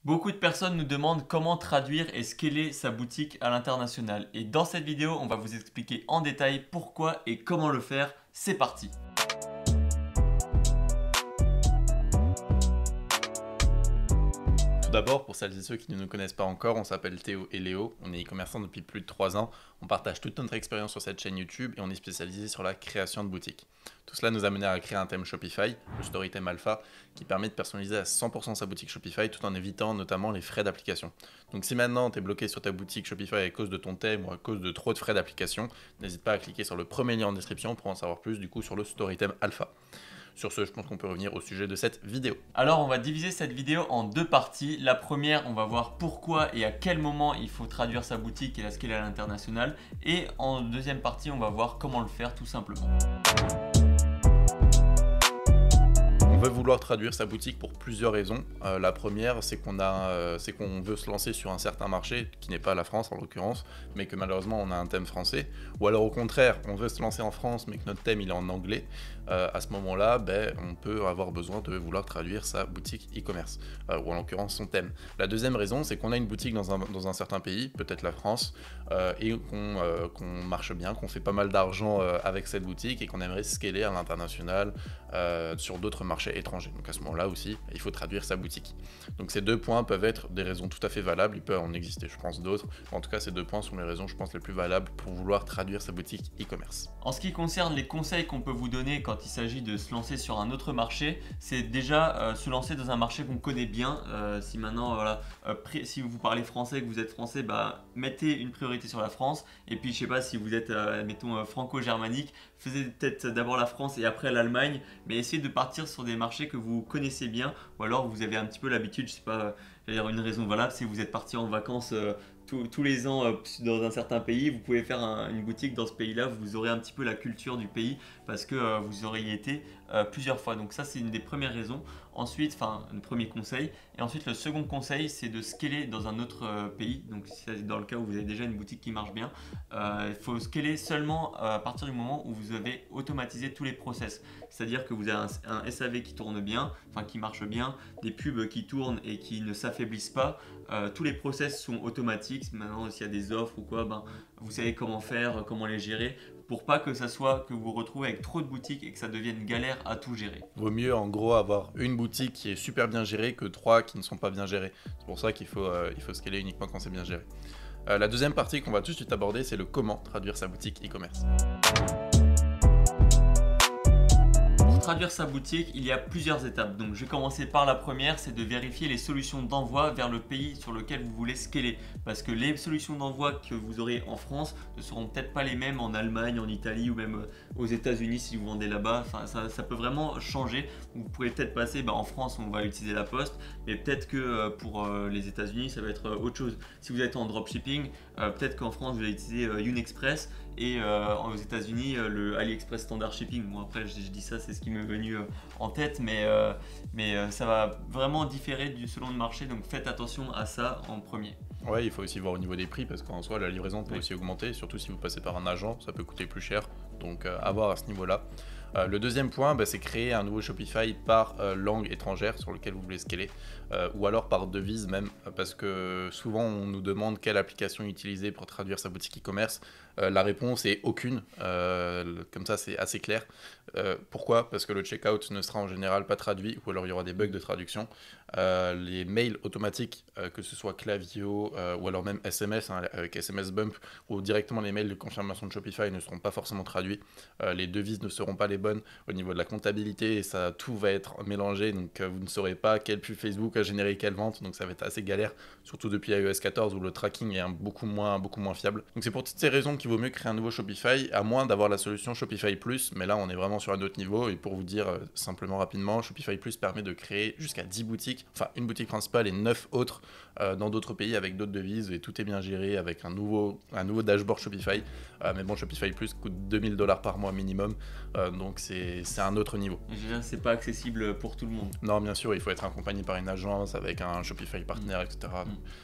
Beaucoup de personnes nous demandent comment traduire et scaler sa boutique à l'international. Et dans cette vidéo, on va vous expliquer en détail pourquoi et comment le faire. C'est parti! Tout d'abord, pour celles et ceux qui ne nous connaissent pas encore, on s'appelle Théo et Léo, on est e-commerçants depuis plus de 3 ans, on partage toute notre expérience sur cette chaîne YouTube et on est spécialisé sur la création de boutiques. Tout cela nous a mené à créer un thème Shopify, le StoryTheme Alpha, qui permet de personnaliser à 100% sa boutique Shopify tout en évitant notamment les frais d'application. Donc si maintenant tu es bloqué sur ta boutique Shopify à cause de ton thème ou à cause de trop de frais d'application, n'hésite pas à cliquer sur le premier lien en description pour en savoir plus du coup sur le StoryTheme Alpha. Sur ce, je pense qu'on peut revenir au sujet de cette vidéo. Alors on va diviser cette vidéo en deux parties. La première, on va voir pourquoi et à quel moment il faut traduire sa boutique et la scaler à l'international. Et en deuxième partie, on va voir comment le faire tout simplement. On veut vouloir traduire sa boutique pour plusieurs raisons. La première, c'est qu'on veut se lancer sur un certain marché, qui n'est pas la France en l'occurrence, mais que malheureusement on a un thème français. Ou alors au contraire, on veut se lancer en France, mais que notre thème il est en anglais. À ce moment-là, on peut avoir besoin de vouloir traduire sa boutique e-commerce, ou en l'occurrence son thème. La deuxième raison, c'est qu'on a une boutique dans un certain pays, peut-être la France, et qu'on marche bien, qu'on fait pas mal d'argent avec cette boutique et qu'on aimerait scaler à l'international sur d'autres marchés étrangers. Donc à ce moment-là aussi, il faut traduire sa boutique. Donc ces deux points peuvent être des raisons tout à fait valables, il peut en exister je pense d'autres. En tout cas, ces deux points sont les raisons je pense les plus valables pour vouloir traduire sa boutique e-commerce. En ce qui concerne les conseils qu'on peut vous donner quand il s'agit de se lancer sur un autre marché, c'est déjà se lancer dans un marché qu'on connaît bien. Si maintenant, si vous parlez français, que vous êtes français, mettez une priorité sur la France. Et puis, je sais pas, si vous êtes, mettons, franco-germanique, faisez peut-être d'abord la France et après l'Allemagne, mais essayez de partir sur des marchés que vous connaissez bien, ou alors vous avez un petit peu l'habitude, je sais pas, une raison valable, si vous êtes parti en vacances tous les ans dans un certain pays, vous pouvez faire une boutique dans ce pays-là, vous aurez un petit peu la culture du pays parce que vous aurez y été plusieurs fois. Donc ça, c'est une des premières raisons. Ensuite, un premier conseil. Et ensuite, le second conseil, c'est de scaler dans un autre pays. Donc si c'est dans le cas où vous avez déjà une boutique qui marche bien, il faut scaler seulement à partir du moment où vous avez automatisé tous les process. C'est-à-dire que vous avez un SAV qui tourne bien, qui marche bien, des pubs qui tournent et qui ne s'affaiblissent pas. Tous les process sont automatiques. Maintenant, s'il y a des offres ou quoi, vous savez comment faire, comment les gérer, pour pas que ça soit que vous vous retrouvez avec trop de boutiques et que ça devienne une galère à tout gérer. Vaut mieux en gros avoir une boutique qui est super bien gérée que 3 qui ne sont pas bien gérées. C'est pour ça qu'il faut scaler uniquement quand c'est bien géré. La deuxième partie qu'on va tout de suite aborder, c'est le comment traduire sa boutique e-commerce. Pour traduire sa boutique, il y a plusieurs étapes. Donc je vais commencer par la première, c'est de vérifier les solutions d'envoi vers le pays sur lequel vous voulez scaler. Parce que les solutions d'envoi que vous aurez en France ne seront peut-être pas les mêmes en Allemagne, en Italie ou même aux États-Unis si vous vendez là-bas. Ça peut vraiment changer. Vous pourrez peut-être passer, en France on va utiliser la poste, mais peut-être que pour les États-Unis ça va être autre chose. Si vous êtes en dropshipping, peut-être qu'en France vous allez utiliser Unexpress et aux États-Unis le AliExpress Standard Shipping. Bon, après je dis ça, c'est ce qui m'est venu en tête, mais ça va vraiment différer selon le marché, donc faites attention à ça en premier. Ouais, il faut aussi voir au niveau des prix parce qu'en soi la livraison peut aussi augmenter, surtout si vous passez par un agent, ça peut coûter plus cher, donc à voir à ce niveau-là. Le deuxième point, c'est créer un nouveau Shopify par langue étrangère sur lequel vous voulez scaler, ou alors par devise même, parce que souvent on nous demande quelle application utiliser pour traduire sa boutique e-commerce. La réponse est aucune, comme ça c'est assez clair. Pourquoi ? Parce que le checkout ne sera en général pas traduit, ou alors il y aura des bugs de traduction. Les mails automatiques, que ce soit Klaviyo ou alors même SMS, avec SMS Bump, ou directement les mails de confirmation de Shopify ne seront pas forcément traduits. Les devises ne seront pas les bonnes au niveau de la comptabilité, et tout va être mélangé, donc vous ne saurez pas quelle pub Facebook a généré quelle vente, donc ça va être assez galère, surtout depuis iOS 14 où le tracking est beaucoup moins fiable. Donc c'est pour toutes ces raisons qu'il vaut mieux créer un nouveau Shopify, à moins d'avoir la solution Shopify Plus, mais là on est vraiment sur un autre niveau. Et pour vous dire simplement rapidement, Shopify Plus permet de créer jusqu'à 10 boutiques, une boutique principale et 9 autres dans d'autres pays avec d'autres devises, et tout est bien géré avec un nouveau dashboard Shopify. Mais bon, Shopify Plus coûte 2000 $ par mois minimum, donc c'est un autre niveau. C'est pas accessible pour tout le monde. Non, bien sûr, il faut être accompagné par une agence avec un Shopify partenaire, etc.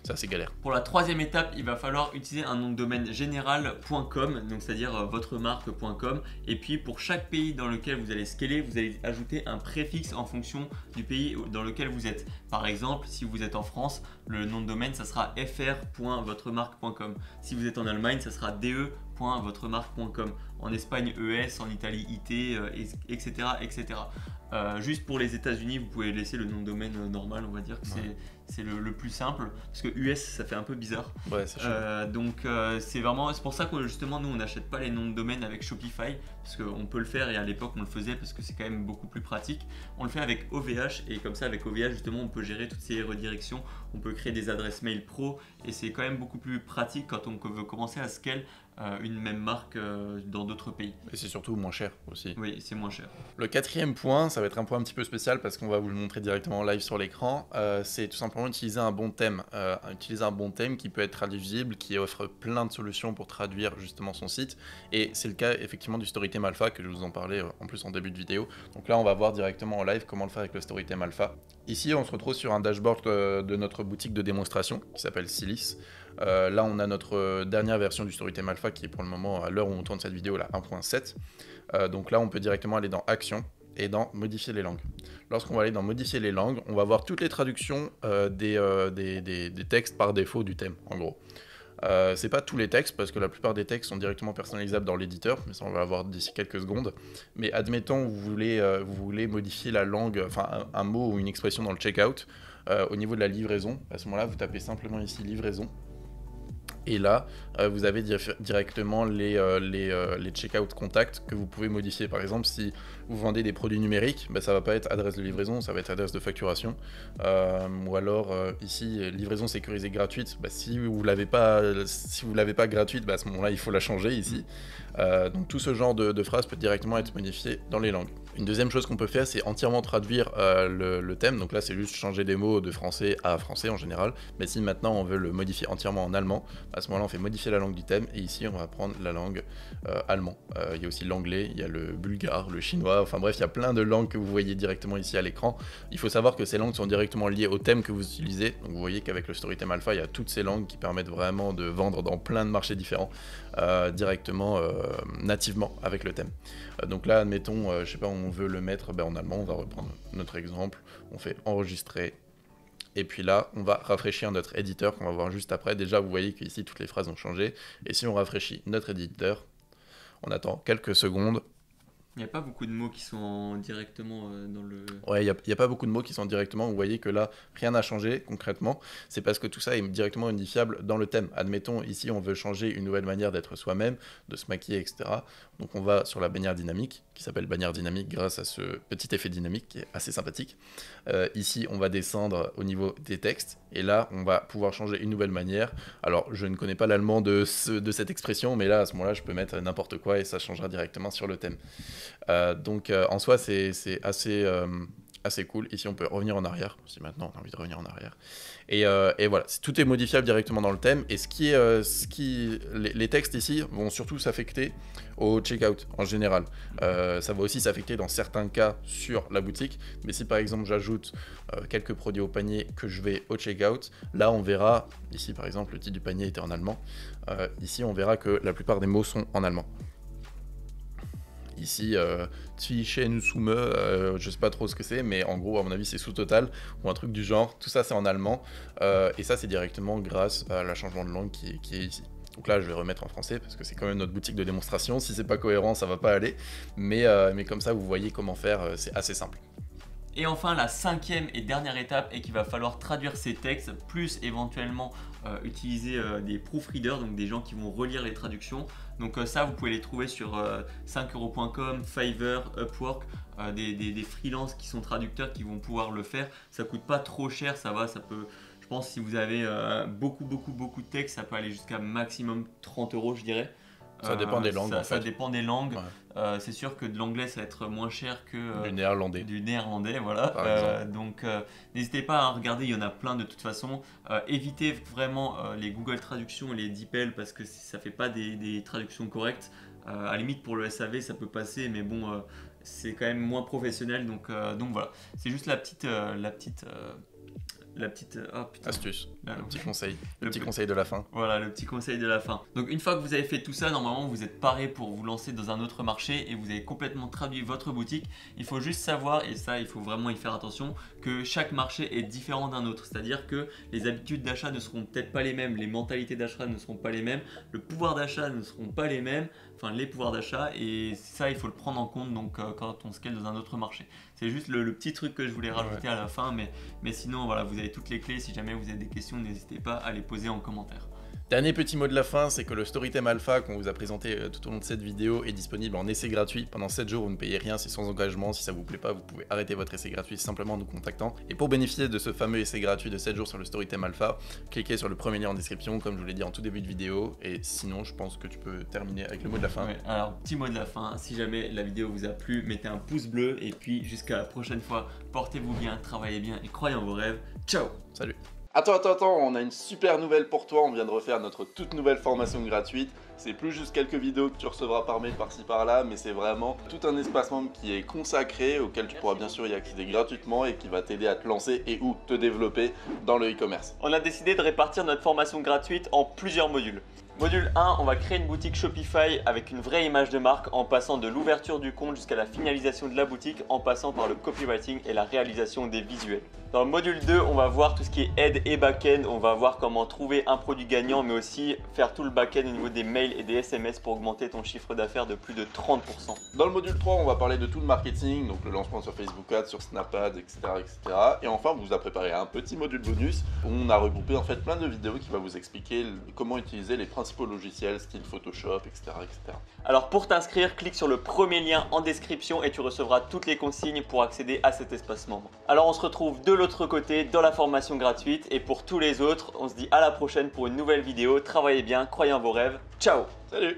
C'est assez galère. Pour la troisième étape, il va falloir utiliser un nom de domaine général.com, donc c'est-à-dire votremarque.com, et puis pour chaque pays dans lequel vous allez scaler, vous allez ajouter un préfixe en fonction du pays dans lequel vous êtes. Par exemple, si vous êtes en France, le nom de domaine, ça sera fr.votremarque.com. Si vous êtes en Allemagne, ça sera de.votremarque.com. En Espagne, ES, en Italie, IT, etc. etc. Juste pour les États-Unis, vous pouvez laisser le nom de domaine normal, on va dire que c'est le plus simple, parce que US ça fait un peu bizarre. Ouais, c'est donc c'est pour ça que justement nous on n'achète pas les noms de domaine avec Shopify, parce qu'on peut le faire et à l'époque on le faisait parce que c'est quand même beaucoup plus pratique. On le fait avec OVH et comme ça avec OVH justement on peut gérer toutes ces redirections, on peut créer des adresses mail pro et c'est quand même beaucoup plus pratique quand on veut commencer à scale une même marque dans d'autres pays. Et c'est surtout moins cher aussi. Oui, c'est moins cher. Le quatrième point, ça va être un point un petit peu spécial parce qu'on va vous le montrer directement en live sur l'écran. C'est tout simplement utiliser un bon thème. Utiliser un bon thème qui peut être traduisible, qui offre plein de solutions pour traduire justement son site. Et c'est le cas effectivement du Storytheme Alpha que je vous en parlais en plus en début de vidéo. Donc là, on va voir directement en live comment le faire avec le Storytheme Alpha. Ici, on se retrouve sur un dashboard de notre boutique de démonstration qui s'appelle Silis. Là, on a notre dernière version du Storytheme Alpha qui est pour le moment, à l'heure où on tourne cette vidéo, la 1.7. Donc là, on peut directement aller dans Action et dans Modifier les langues. Lorsqu'on va aller dans Modifier les langues, on va voir toutes les traductions des textes par défaut du thème, en gros. C'est pas tous les textes, parce que la plupart des textes sont directement personnalisables dans l'éditeur, mais ça on va voir d'ici quelques secondes. Mais admettons, vous voulez modifier la langue, enfin un mot ou une expression dans le checkout, au niveau de la livraison, à ce moment-là, vous tapez simplement ici livraison. Et là, vous avez directement les checkout contacts que vous pouvez modifier. Par exemple, si vous vendez des produits numériques, ça ne va pas être adresse de livraison, ça va être adresse de facturation. Ou alors, ici, livraison sécurisée gratuite. Si vous ne l'avez pas gratuite, à ce moment-là, il faut la changer ici. Donc tout ce genre de phrases peut directement être modifié dans les langues. Une deuxième chose qu'on peut faire, c'est entièrement traduire le thème. Donc là, c'est juste changer des mots de français à français en général. Mais si maintenant on veut le modifier entièrement en allemand, à ce moment-là, on fait modifier la langue du thème. Et ici, on va prendre la langue allemand. Il y a aussi l'anglais, il y a le bulgare, le chinois. Enfin bref, il y a plein de langues que vous voyez directement ici à l'écran. Il faut savoir que ces langues sont directement liées au thème que vous utilisez. Donc vous voyez qu'avec le Storytheme Alpha, il y a toutes ces langues qui permettent vraiment de vendre dans plein de marchés différents directement, nativement avec le thème. Donc là, admettons, je sais pas, on veut le mettre en allemand, on va reprendre notre exemple, on fait enregistrer, et puis là, on va rafraîchir notre éditeur qu'on va voir juste après. Déjà, vous voyez qu'ici, toutes les phrases ont changé, et si on rafraîchit notre éditeur, on attend quelques secondes. Il n'y a pas beaucoup de mots qui sont directement dans le... Ouais, il n'y a pas beaucoup de mots qui sont directement, vous voyez que là, rien n'a changé concrètement, c'est parce que tout ça est directement modifiable dans le thème. Admettons, ici, on veut changer une nouvelle manière d'être soi-même, de se maquiller, etc. Donc on va sur la bannière dynamique, qui s'appelle bannière dynamique grâce à ce petit effet dynamique qui est assez sympathique. Ici, on va descendre au niveau des textes, et là, on va pouvoir changer une nouvelle manière. Alors, je ne connais pas l'allemand de cette expression, mais là, à ce moment-là, je peux mettre n'importe quoi et ça changera directement sur le thème. Donc en soi c'est assez cool. Ici on peut revenir en arrière si maintenant on a envie de revenir en arrière et voilà, tout est modifiable directement dans le thème. Et les textes ici vont surtout s'affecter au checkout en général. Ça va aussi s'affecter dans certains cas sur la boutique, mais si par exemple j'ajoute quelques produits au panier que je vais au checkout, là on verra, ici par exemple le titre du panier était en allemand, ici on verra que la plupart des mots sont en allemand. Ici, Zwischen Summe, je sais pas trop ce que c'est, mais en gros, à mon avis, c'est sous-total ou un truc du genre. Tout ça, c'est en allemand. Et ça, c'est directement grâce à la changement de langue qui est ici. Donc là, je vais remettre en français parce que c'est quand même notre boutique de démonstration. Si c'est pas cohérent, ça va pas aller. Mais comme ça, vous voyez comment faire. C'est assez simple. Et enfin, la cinquième et dernière étape est qu'il va falloir traduire ces textes, plus éventuellement utiliser des proofreaders, donc des gens qui vont relire les traductions. Donc ça, vous pouvez les trouver sur 5euros.com, Fiverr, Upwork, des freelances qui sont traducteurs qui vont pouvoir le faire. Ça coûte pas trop cher, ça va, ça peut... Je pense que si vous avez beaucoup de textes, ça peut aller jusqu'à maximum 30 euros, je dirais. Ça dépend des langues. Ça dépend des langues. Ouais. C'est sûr que de l'anglais, ça va être moins cher que du néerlandais. Du néerlandais, voilà. Donc, n'hésitez pas à regarder, il y en a plein de toute façon. Évitez vraiment les Google Traductions et les DeepL parce que ça fait pas des traductions correctes. À la limite, pour le SAV, ça peut passer, mais bon, c'est quand même moins professionnel. Donc voilà, c'est juste la petite la petite astuce, Là, le petit conseil, le petit petit- conseil de la fin. Voilà, le petit conseil de la fin. Donc une fois que vous avez fait tout ça, normalement vous êtes paré pour vous lancer dans un autre marché et vous avez complètement traduit votre boutique. Il faut juste savoir, et ça il faut vraiment y faire attention, que chaque marché est différent d'un autre. C'est-à-dire que les habitudes d'achat ne seront peut-être pas les mêmes, les mentalités d'achat ne seront pas les mêmes, le pouvoir d'achat ne seront pas les mêmes, enfin les pouvoirs d'achat, et ça il faut le prendre en compte donc quand on scale dans un autre marché. C'est juste le petit truc que je voulais rajouter à la fin, mais sinon voilà, vous avez toutes les clés. Si jamais vous avez des questions, n'hésitez pas à les poser en commentaire. Dernier petit mot de la fin, c'est que le Storytime Alpha qu'on vous a présenté tout au long de cette vidéo est disponible en essai gratuit. Pendant 7 jours, vous ne payez rien, c'est sans engagement. Si ça vous plaît pas, vous pouvez arrêter votre essai gratuit simplement en nous contactant. Et pour bénéficier de ce fameux essai gratuit de 7 jours sur le Storytime Alpha, cliquez sur le premier lien en description, comme je vous l'ai dit en tout début de vidéo. Et sinon, je pense que tu peux terminer avec le mot de la fin. Ouais, alors, petit mot de la fin, si jamais la vidéo vous a plu, mettez un pouce bleu et puis jusqu'à la prochaine fois, portez-vous bien, travaillez bien et croyez en vos rêves. Ciao! Salut! Attends, on a une super nouvelle pour toi, on vient de refaire notre toute nouvelle formation gratuite. C'est plus juste quelques vidéos que tu recevras par mail par-ci par-là, mais c'est vraiment tout un espace membre qui est consacré, auquel tu pourras bien sûr y accéder gratuitement et qui va t'aider à te lancer et ou te développer dans le e-commerce. On a décidé de répartir notre formation gratuite en plusieurs modules. Module 1, on va créer une boutique Shopify avec une vraie image de marque en passant de l'ouverture du compte jusqu'à la finalisation de la boutique en passant par le copywriting et la réalisation des visuels. Dans le module 2, on va voir tout ce qui est aide et back-end, on va voir comment trouver un produit gagnant mais aussi faire tout le back-end au niveau des mails et des SMS pour augmenter ton chiffre d'affaires de plus de 30%. Dans le module 3, on va parler de tout le marketing, donc le lancement sur Facebook Ads, sur Snap Ads, etc. Et enfin, on vous a préparé un petit module bonus où on a regroupé en fait plein de vidéos qui va vous expliquer comment utiliser les principaux logiciels, style Photoshop, etc. Alors pour t'inscrire, clique sur le premier lien en description et tu recevras toutes les consignes pour accéder à cet espace membre. Alors on se retrouve de l'autre côté dans la formation gratuite et pour tous les autres, on se dit à la prochaine pour une nouvelle vidéo. Travaillez bien, croyez en vos rêves. Ciao! Salut!